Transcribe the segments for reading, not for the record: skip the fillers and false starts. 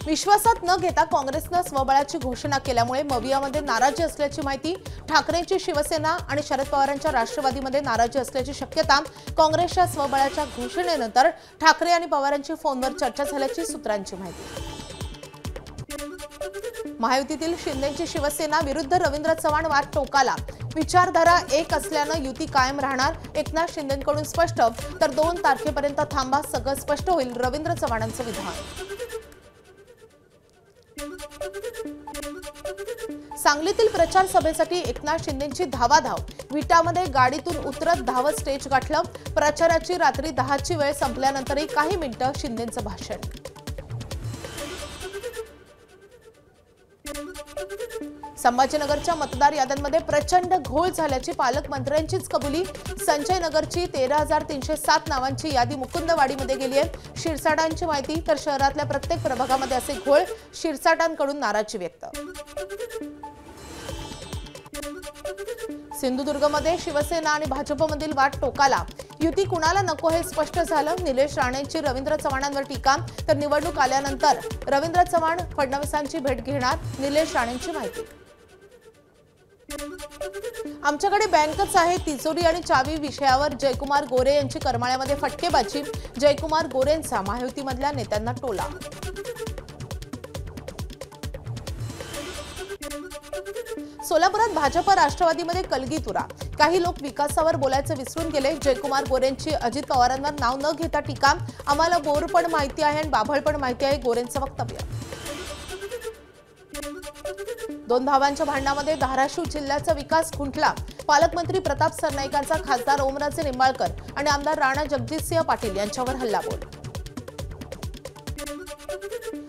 विश्वासात न घेता काँग्रेसने स्वबळाची घोषणा केल्यामुळे मवियामध्ये नाराजी असल्याची माहिती। ठाकरेंची शिवसेना आणि शरद पवारांच्या राष्ट्रवादीमध्ये नाराजी असल्याची शक्यता। काँग्रेसच्या स्वबळाच्या घोषणेनंतर ठाकरे आणि पवारांची फोनवर चर्चा झाल्याची सूत्रांची माहिती। महायुतीतील शिंदेची शिवसेना विरुद्ध रवींद्र चव्हाण वाद टोकाला। विचारधारा एक असल्याने युती कायम राहणार। एकनाथ शिंदेंकडून स्पष्ट, तर 2 तारखेपर्यंत थांबा, सगळं स्पष्ट होईल, रवींद्र चव्हाणांचं विधान। सांगलीतील प्रचार सभेसाठी एकनाथ शिंदेंची धावाधाव। विटामध्ये गाडीतून उतरत धावत स्टेज गाठलं। प्रचाराची रात्री 10ची वेळ संपल्यानंतरही काही मिनिटं शिंदेंचं भाषण। संभाजीनगरच्या मतदार याद्यांमध्ये प्रचंड घोळ झाल्याची पालकमंत्र्यांचीच कबुली। संजय नगरची 13,307 नावांची यादी मुकुंदवाडीमध्ये गेली आहे। शिरसाटांची माहिती, तर शहरातल्या प्रत्येक प्रभागामध्ये असे घोळ। शिरसाटांकडून नाराजी व्यक्त। सिंधुदुर्गमध्ये शिवसेना आणि भाजपमधील वाद टोकाला। युती कुणाला नको हे स्पष्ट झालं। निलेश राणेंची रवींद्र चव्हाणांवर टीका, तर निवडणूक आल्यानंतर रवींद्र चव्हाण फडणवीसांची भेट घेणार, निलेश राणेंची माहिती। आमच्याकडे बँकच आहे, तिजोरी आणि चावी विषयावर जयकुमार गोरे यांची करमाळ्यामध्ये फटकेबाजी। जयकुमार गोरेंचा महायुतीमधल्या नेत्यांना टोला। सोलापुरात भाजप राष्ट्रवादीमध्ये कलगीतुरा। काही लोक विकासावर बोलायचं विसरून गेले। जयकुमार गोरेंची अजित पवारांवर नाव न घेता टीका। आम्हाला बोर पण माहिती आहे आणि बाभळ पण माहिती आहे, गोरेंचं वक्तव्य। 2 भावांच्या भांडणामध्ये धाराशिव जिल्ह्याचा विकास खुंटला। पालकमंत्री प्रताप सरनाईकांचा खासदार ओमराजे निंबाळकर आणि आमदार राणा जगजितसिंह पाटील यांच्यावर हल्लाबोल।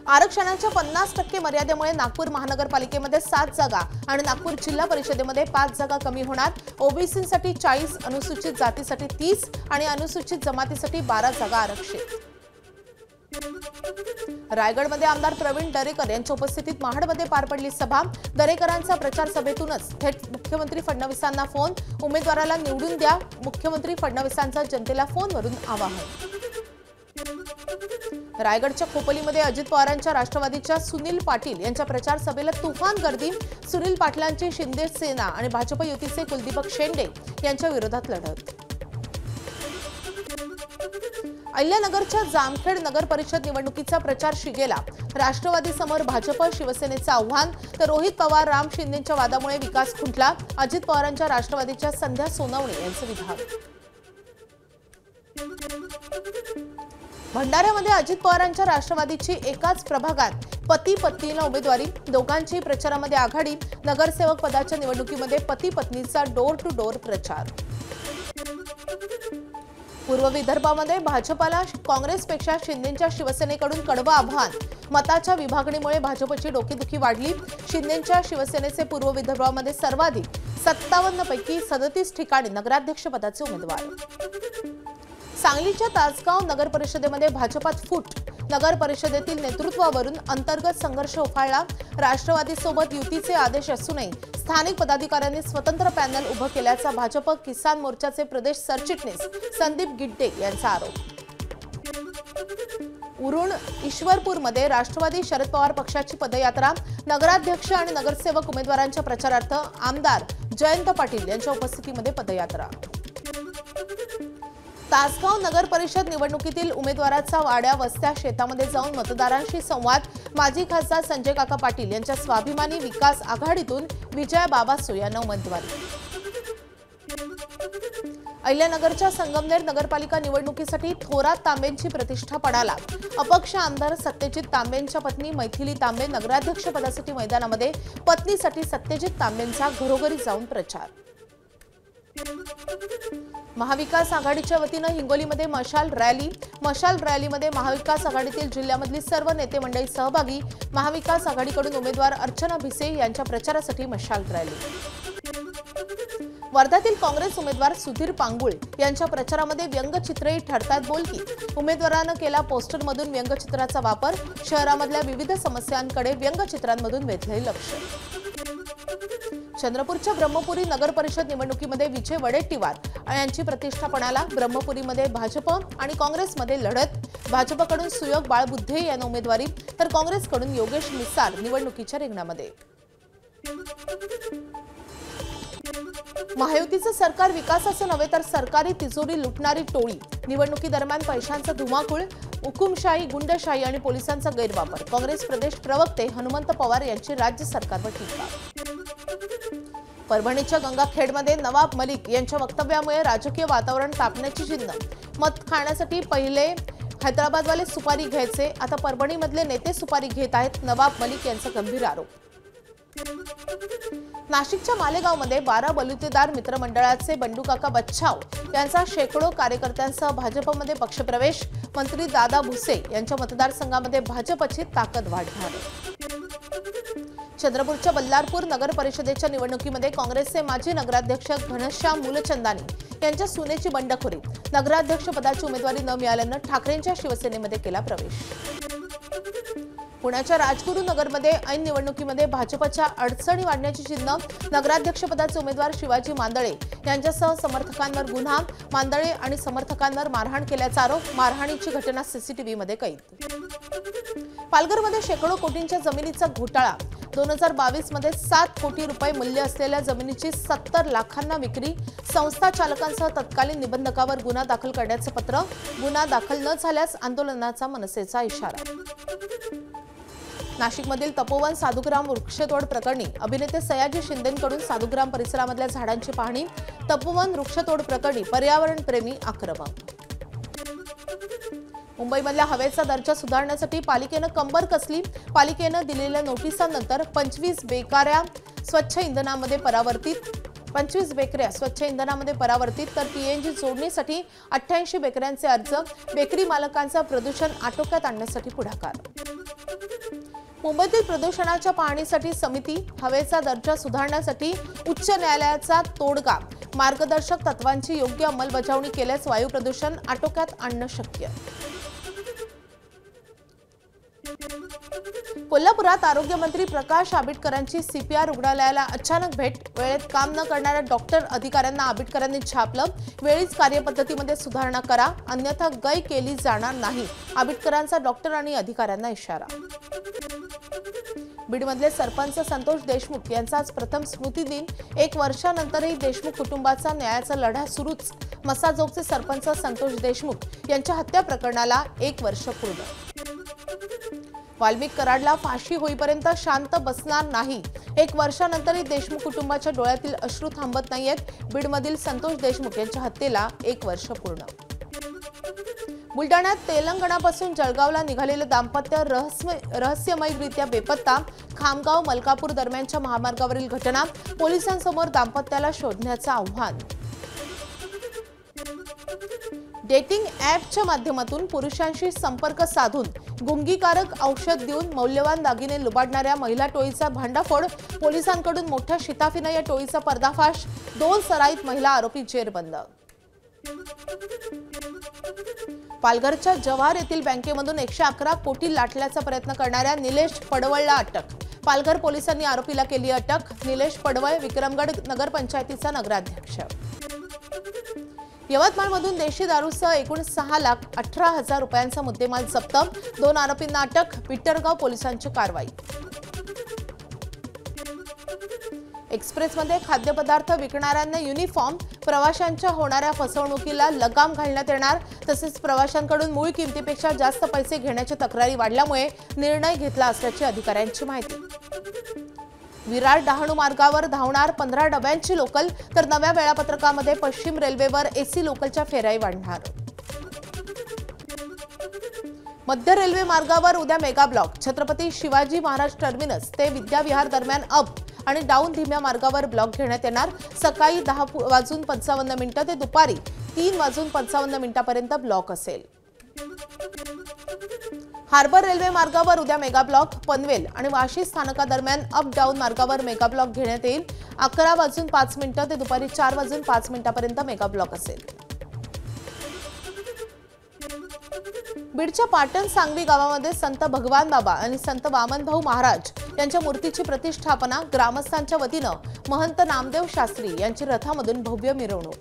आरक्षणाच्या 50% मर्यादेमुळे नागपूर महानगरपालिकेमध्ये 7 जागा आणि नागपूर जिल्हा परिषदेमध्ये 5 जागा कमी होणार। ओबीसीसाठी 40, अनुसूचित जातीसाठी 30 आणि अनुसूचित जमातीसाठी 12 जागा आरक्षित। रायगडमध्ये आमदार प्रवीण दरेकर यांच्या उपस्थितीत महाडमध्ये पार पडली सभा। दरेकरांचा प्रचार सभेतूनच थेट मुख्यमंत्री फडणवीसांना फोन। उमेदवाराला निवडून द्या, मुख्यमंत्री फडणवीसांचा जनतेला फोनवरून आवाहन। रायगडच्या खोपोलीमध्ये अजित पवारांच्या राष्ट्रवादीच्या सुनील पाटील यांच्या प्रचार सभेला तुफान गर्दी। सुनील पाटलांची शिंदे सेना आणि भाजप युतीचे कुलदीपक शेंडे यांच्या विरोधात लढत। अहिल्यानगरच्या जामखेड नगर परिषद निवडणुकीचा प्रचार शिगेला। राष्ट्रवादी समोर भाजप शिवसेनेचं आव्हान, तर रोहित पवार राम शिंदेंच्या वादामुळे विकास खुंटला। अजित पवारांच्या राष्ट्रवादीच्या संध्या सोनवणे यांचं विधान। भंडाऱ्यामध्ये अजित पवारांच्या राष्ट्रवादीची एकाच प्रभागात पती पत्नीला उमेदवारी। दोघांची प्रचारामध्ये आघाडी। नगरसेवक पदाच्या निवडणुकीमध्ये पती पत्नीचा डोर टू डोर प्रचार। पूर्व विदर्भामध्ये भाजपला काँग्रेसपेक्षा शिंदेंच्या शिवसेनेकडून कडवं आव्हान। मताच्या विभागणीमुळे भाजपची डोकेदुखी वाढली। शिंदेंच्या शिवसेनेचे पूर्व विदर्भामध्ये सर्वाधिक 57 पैकी 37 ठिकाणी नगराध्यक्ष पदाचे उमेदवार। सांगलीच्या तासगाव नगर परिषदेमध्ये भाजपात फूट। नगर परिषदेतील नेतृत्वावरून अंतर्गत संघर्ष उफाळला। राष्ट्रवादीसोबत युतीचे आदेश असूनही स्थानिक पदाधिकाऱ्यांनी स्वतंत्र पॅनल उभं केल्याचा भाजप किसान मोर्चाचे प्रदेश सरचिटणीस संदीप गिड्डे यांचा आरोप। उरुण ईश्वरपूरमध्ये राष्ट्रवादी शरद पवार पक्षाची पदयात्रा। नगराध्यक्ष आणि नगरसेवक उमेदवारांच्या प्रचारार्थ आमदार जयंत पाटील यांच्या उपस्थितीमध्ये पदयात्रा। तासगाव नगर परिषद निवडणुकीतील उमेदवाराचा वाड्या वस्त्या शेतामध्ये जाऊन मतदारांशी संवाद। माजी खासदार संजय काका पाटील यांच्या स्वाभिमानी विकास आघाडीतून विजय बाबासो यांना उमेदवारी। अहिल्यानगरच्या संगमनेर नगरपालिका निवडणुकीसाठी थोरात तांबेंची प्रतिष्ठा पडाला। अपक्ष आमदार सत्यजित तांबेंच्या पत्नी मैथिली तांबे नगराध्यक्ष पदासाठी मैदानामध्ये। पत्नीसाठी सत्यजित तांबेंचा घरोघरी जाऊन प्रचार। महाविकास आघाडीच्या वतीने हिंगोलीमध्ये मशाल रॅली। मशाल रॅलीमध्ये महाविकास आघाडीतील जिल्ह्यामधली सर्व नेते मंडळी सहभागी। महाविकास आघाडीकडून उमेदवार अर्चना भिसे यांच्या प्रचारासाठी मशाल रॅली। वर्ध्यातील काँग्रेस उमेदवार सुधीर पांगुळ यांच्या प्रचारामध्ये व्यंगचित्रेही ठरतात बोलकी। उमेदवारानं केला पोस्टरमधून व्यंगचित्राचा वापर। शहरामधल्या विविध समस्यांकडे व्यंगचित्रांमधून वेधलंय लक्ष। चंद्रपूरच्या ब्रह्मपुरी नगर परिषद निवडणुकीमध्ये विजय वडेट्टीवार यांची प्रतिष्ठा पणाला। ब्रह्मपुरीमध्ये भाजप आणि काँग्रेसमध्ये लढत। भाजपकडून सुयोग बाळबुद्धे यांना उमेदवारी तर काँग्रेसकडून योगेश मिसाळ निवडणुकीच्या रिंगणामध्ये। महायुतीचं सरकार विकासाचं नव्हे तर सरकारी तिजोरी लुटणारी टोळी। निवडणुकीदरम्यान पैशांचा धुमाकूळ, हुकुमशाही, गुंडशाही आणि पोलिसांचा गैरवापर। काँग्रेस प्रदेश प्रवक्ते हनुमंत पवार यांची राज्य सरकारवर टीका। परभणीच्या गंगाखेडमध्ये नवाब मलिक यांच्या वक्तव्यामुळे राजकीय वातावरण तापण्याची चिन्ह। मत खाण्यासाठी पहिले हैदराबादवाले सुपारी घ्यायचे, आता परभणीमधले नेते सुपारी घेत आहेत, नवाब मलिक यांचा गंभीर आरोप। नाशिकच्या मालेगावमध्ये 12 बलुतेदार मित्रमंडळाचे बंडूकाका बच्छाव यांचा शेकडो कार्यकर्त्यांसह भाजपमध्ये पक्षप्रवेश। मंत्री दादा भुसे यांच्या मतदारसंघामध्ये भाजपची ताकद वाढणार। चंद्रपूरच्या बल्लारपूर नगर परिषदेच्या निवडणुकीमध्ये काँग्रेसचे माजी नगराध्यक्ष घनश्याम मुलचंदानी यांच्या सुनेची बंडखोरी। नगराध्यक्षपदाची उमेदवारी न मिळाल्यानं ठाकरेंच्या शिवसेनेमध्ये केला प्रवेश। पुण्याच्या राजगुरू नगरमध्ये ऐन निवडणुकीमध्ये भाजपच्या अडचणी वाढण्याची चिन्ह। नगराध्यक्षपदाचे उमेदवार शिवाजी मांदळे यांच्यासह समर्थकांवर गुन्हा। मांदळे आणि समर्थकांवर मारहाण केल्याचा आरोप। मारहाणीची घटना सीसीटीव्हीमध्ये कैद। पालघरमध्ये शेकडो कोटींच्या जमिनीचा घोटाळा। 2022 मध्ये 7 कोटी रुपये मूल्य असलेल्या जमिनीची 70 लाखांना विक्री। संस्था चालकांसह तत्कालीन निबंधकावर गुन्हा दाखल करण्याचे पत्र। गुन्हा दाखल न झाल्यास आंदोलनाचा मनसेचा इशारा। नाशिकमधील तपोवन साधुग्राम वृक्षतोड प्रकरणी अभिनेते सयाजी शिंदेंकडून साधुग्राम परिसरामधल्या झाडांची पाहणी। तपोवन वृक्षतोड प्रकरणी पर्यावरण प्रेमी आक्रमक। मुंबईमधल्या हवेचा दर्जा सुधारण्यासाठी पालिकेनं कंबर कसली। पालिकेनं दिलेल्या नोटिसांनंतर 25 बेकऱ्या स्वच्छ इंधनामध्ये परावर्तित तर पीएनजी जोडणीसाठी 88 बेकऱ्यांचे अर्ज। बेकरी मालकांचा प्रदूषण आटोक्यात आणण्यासाठी पुढाकार। मुंबईतील प्रदूषणाच्या पाहणीसाठी समिती। हवेचा दर्जा सुधारण्यासाठी उच्च न्यायालयाचा तोडगा। मार्गदर्शक तत्वांची योग्य अंमलबजावणी केल्यास वायू प्रदूषण आटोक्यात आणणं शक्य। कोल्हापुरात आरोग्यमंत्री प्रकाश आंबेडकरांची सीपीआर रुग्णालयाला अचानक भेट। वेळेत काम न करणाऱ्या डॉक्टर अधिकाऱ्यांना आंबेडकरांनी छापलं। वेळीच कार्यपद्धतीमध्ये सुधारणा करा, अन्यथा गय केली जाणार नाही। आंबेडकरांचा डॉक्टर आणि अधिकाऱ्यांना इशारा। बीडमधले सरपंच संतोष देशमुख यांचा आज प्रथम स्मृती दिन। 1 वर्षानंतरही देशमुख कुटुंबाचा न्यायाचा लढा सुरूच। मसाजोगचे सरपंच संतोष देशमुख यांच्या हत्या प्रकरणाला 1 वर्ष पूर्ण। वाल्मिक कराडला फाशी होईपर्यंत शांत बसणार नाही। 1 वर्षानंतरही देशमुख कुटुंबाच्या डोळ्यातील अश्रू थांबत नाहीयेत। बीडमधील संतोष देशमुख यांच्या हत्येला 1 वर्ष पूर्ण। बुलडाण्यात तेलंगणापासून जळगावला निघालेलं दाम्पत्य रहस्यमयरित्या बेपत्ता। खामगाव मलकापूर दरम्यानच्या महामार्गावरील घटना। पोलिसांसमोर दाम्पत्याला शोधण्याचं आव्हान। डेटिंग ॲपच्या माध्यमातून पुरुषांशी संपर्क साधून गुंगीकारक औषध देऊन मौल्यवान दागिने लुबाडणाऱ्या महिला टोळीचा भांडाफोड। पोलिसांकडून मोठ्या शिताफीनं या टोळीचा पर्दाफाश। 2 सराईत महिला आरोपी जेरबंद। पालघरच्या जव्हार येथील बँकेमधून 111 कोटी लाटल्याचा प्रयत्न करणाऱ्या निलेश पडवळला अटक। पालघर पोलिसांनी आरोपीला केली अटक। निलेश पडवळ विक्रमगड नगरपंचायतीचा नगराध्यक्ष। यवतमाळमधून देशी दारूसह एकूण 6,18,000 रुपयांचा मुद्देमाल जप्त। 2 आरोपींना अटक। पिटरगाव पोलिसांची कारवाई। एक्सप्रेसमध्ये खाद्यपदार्थ विकणाऱ्यांना युनिफॉर्म। प्रवाशांच्या होणाऱ्या फसवणुकीला लगाम घालण्यात येणार। तसेच प्रवाशांकडून मूळ किमतीपेक्षा जास्त पैसे घेण्याच्या तक्रारी वाढल्यामुळे निर्णय घेतला असल्याची अधिकाऱ्यांची माहिती। विरार डहाणू मार्गावर धावणार 15 डब्यांची लोकल तर नव्या वेळापत्रकामध्ये पश्चिम रेल्वेवर एसी लोकलच्या फेऱ्याही वाढणार। मध्य रेल्वे मार्गावर उद्या mega block. Chhatrapati Shivaji Maharaj terminus ते विद्याविहार दरम्यान अप आणि डाऊन धीम्या मार्गावर ब्लॉक घेण्यात येणार। सकाळी 10:55 ते दुपारी 3:55 पर्यंत ब्लॉक असेल। हार्बर रेल्वे मार्गावर उद्या मेगा ब्लॉक। पनवेल आणि वाशी स्थानकादरम्यान अप डाऊन मार्गावर मेगा ब्लॉक घेण्यात येईल। 11:05 ते दुपारी 4:05 पर्यंत मेगा ब्लॉक असेल। बीडच्या पाटण सांगवी गावामध्ये संत भगवान बाबा आणि संत वामनभाऊ महाराज यांच्या मूर्तीची प्रतिष्ठापना। ग्रामस्थांच्या वतीनं महंत नामदेव शास्त्री यांची रथामधून भव्य मिरवणूक।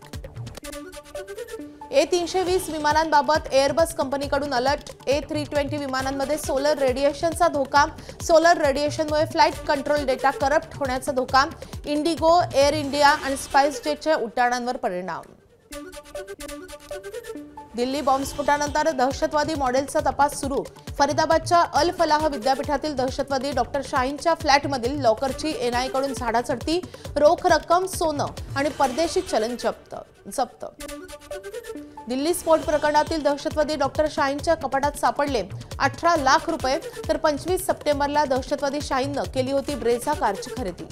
A320 विमानांबाबत एअरबस कंपनीकडून अलर्ट. A320 विमानांमध्ये सोलर रेडिएशनचा धोका. सोलर रेडिएशनमुळे फ्लाइट कंट्रोल डेटा करप्ट होण्याचा धोका. इंडिगो, एअर इंडिया आणि स्पाइसजेटच्या उड्डाणांवर परिणाम. दिल्ली बॉम्बस्फोटानंतर दहशतवादी मॉडेलचा तपास सुरू. फरीदाबादच्या अल फलाह विद्यापीठातील दहशतवादी डॉक्टर शाहीनच्या फ्लॅटमधील लॉकरची एनआयकडून झाडाझडती. रोख रक्कम, सोनं आणि परदेशी चलन जप्त. दिल्ली स्फोट प्रकरणातील दहशतवादी डॉक्टर शाहीनच्या कपाटात सापडले 18 लाख रुपये. तर 25 सप्टेंबरला दहशतवादी शाहीननं केली होती ब्रेझा कारची खरेदी.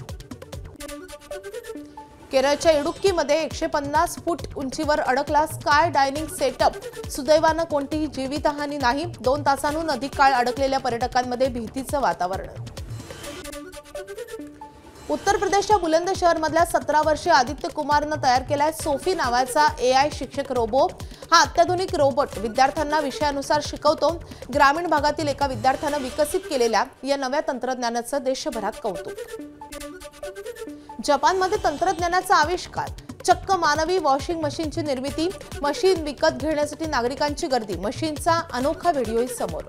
केरळच्या इडुक्कीमध्ये 150 फूट उंचीवर अडकला स्काय डायनिंग सेटअप. सुदैवानं कोणतीही जीवितहानी नाही. 2 तासांहून अधिक काळ अडकलेल्या पर्यटकांमध्ये भीतीचं वातावरण. उत्तर प्रदेशच्या बुलंदशहरमधल्या 17 वर्षीय आदित्य कुमारनं तयार केलाय सोफी नावाचा AI शिक्षक रोबो. हा अत्याधुनिक रोबोट विद्यार्थ्यांना विषयानुसार शिकवतो. ग्रामीण भागातील एका विद्यार्थ्यानं विकसित केलेल्या या नव्या तंत्रज्ञानाचं देशभरात कौतुक. जपानमध्ये तंत्रज्ञानाचा आविष्कार. चक्क मानवी वॉशिंग मशीनची निर्मिती. मशीन विकत घेण्यासाठी नागरिकांची गर्दी. मशीनचा अनोखा व्हिडिओही समोर.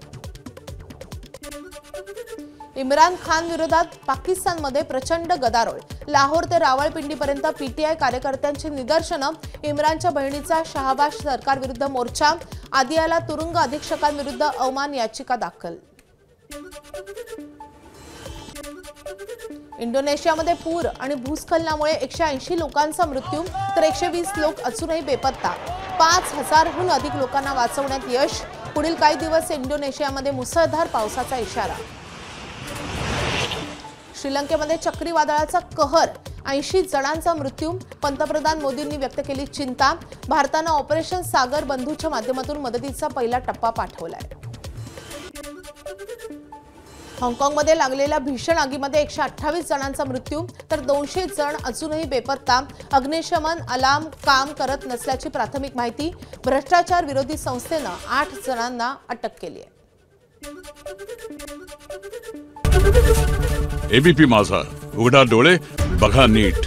इम्रान खान विरोधात पाकिस्तानमध्ये प्रचंड गदारोळ. लाहोर ते रावळपिंडीपर्यंत PTI कार्यकर्त्यांची निदर्शनं. इम्रानच्या बहिणीचा शहाबाज सरकारविरुद्ध मोर्चा. आदियाला तुरुंग अधीक्षकांविरुद्ध अवमान याचिका दाखल. इंडोनेशियामध्ये पूर आणि भूस्खलनामुळे 180 लोकांचा मृत्यू तर 120 लोक अजूनही बेपत्ता. 5000हून अधिक लोकांना वाचवण्यात यश. पुढील काही दिवस इंडोनेशियामध्ये मुसळधार पावसाचा इशारा. श्रीलंकेमध्ये चक्रीवादळाचा कहर. 80 जणांचा मृत्यू. पंतप्रधान मोदींनी व्यक्त केली चिंता. भारतानं ऑपरेशन सागर बंधूच्या माध्यमातून मदतीचा पहिला टप्पा पाठवलाय. हाँगकाँगमध्ये लागलेल्या भीषण आगीमध्ये 128 जणांचा मृत्यू तर 200 जण अजूनही बेपत्ता. अग्निशमन अलार्म काम करत नसल्याची प्राथमिक माहिती. भ्रष्टाचार विरोधी संस्थेनं 8 जणांना अटक केली आहे. ABP माझा, उघडा डोळे बघा नीट.